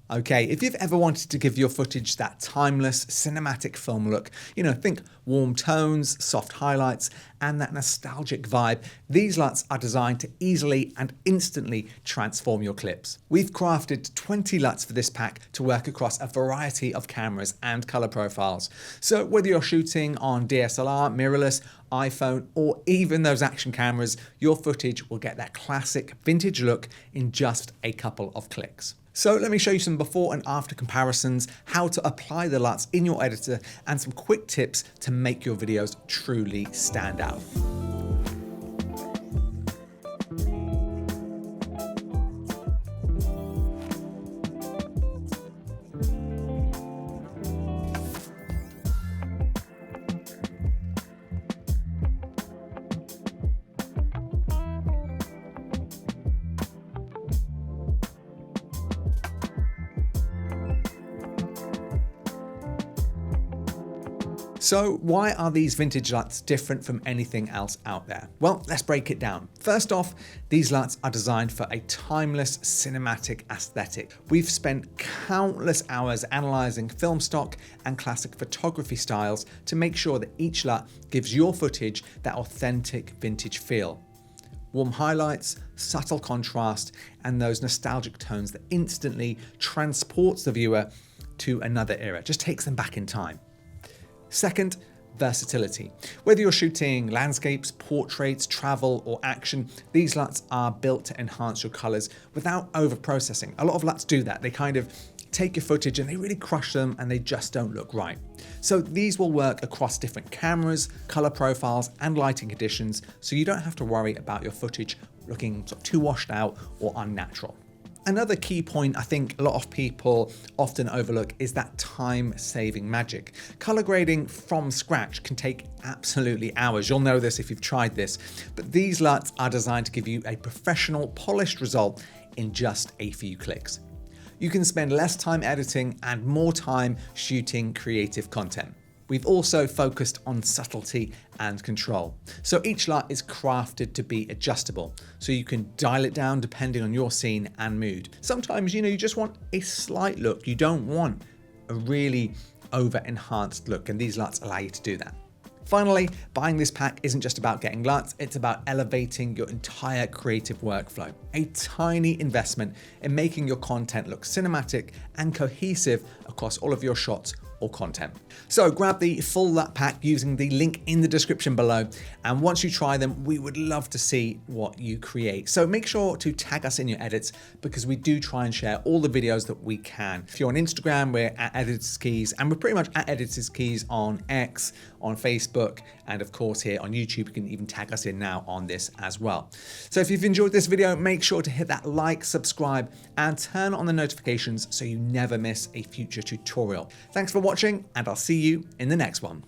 Okay, if you've ever wanted to give your footage that timeless cinematic film look, think warm tones, soft highlights, and that nostalgic vibe, these LUTs are designed to easily and instantly transform your clips. We've crafted 20 LUTs for this pack to work across a variety of cameras and color profiles. So whether you're shooting on DSLR, mirrorless, iPhone, or even those action cameras, your footage will get that classic vintage look in just a couple of clicks. So let me show you some before and after comparisons, how to apply the LUTs in your editor, and some quick tips to make your videos truly stand out. So why are these vintage LUTs different from anything else out there? Well, let's break it down. First off, these LUTs are designed for a timeless cinematic aesthetic. We've spent countless hours analyzing film stock and classic photography styles to make sure that each LUT gives your footage that authentic vintage feel. Warm highlights, subtle contrast, and those nostalgic tones that instantly transports the viewer to another era, just takes them back in time. Second, versatility. Whether you're shooting landscapes, portraits, travel, or action, these LUTs are built to enhance your colors without over-processing. A lot of LUTs do that. They kind of take your footage and they really crush them and they just don't look right. So these will work across different cameras, color profiles, and lighting conditions, so you don't have to worry about your footage looking sort of too washed out or unnatural. Another key point I think a lot of people often overlook is that time-saving magic. Color grading from scratch can take absolutely hours. You'll know this if you've tried this, but these LUTs are designed to give you a professional, polished result in just a few clicks. You can spend less time editing and more time shooting creative content. We've also focused on subtlety and control. So each LUT is crafted to be adjustable, so you can dial it down depending on your scene and mood. Sometimes, you just want a slight look. You don't want a really over-enhanced look, and these LUTs allow you to do that. Finally, buying this pack isn't just about getting LUTs, it's about elevating your entire creative workflow. A tiny investment in making your content look cinematic and cohesive across all of your shots or content. So grab the full LUT pack using the link in the description below, and once you try them, we would love to see what you create. So make sure to tag us in your edits, because we do try and share all the videos that we can. If you're on Instagram, we're at Editors Keys, and we're pretty much at Editors Keys on X, on Facebook, and of course here on YouTube. You can even tag us in now on this as well. So if you've enjoyed this video, make sure to hit that like, subscribe, and turn on the notifications so you never miss a future tutorial. Thanks for watching, and I'll see you in the next one.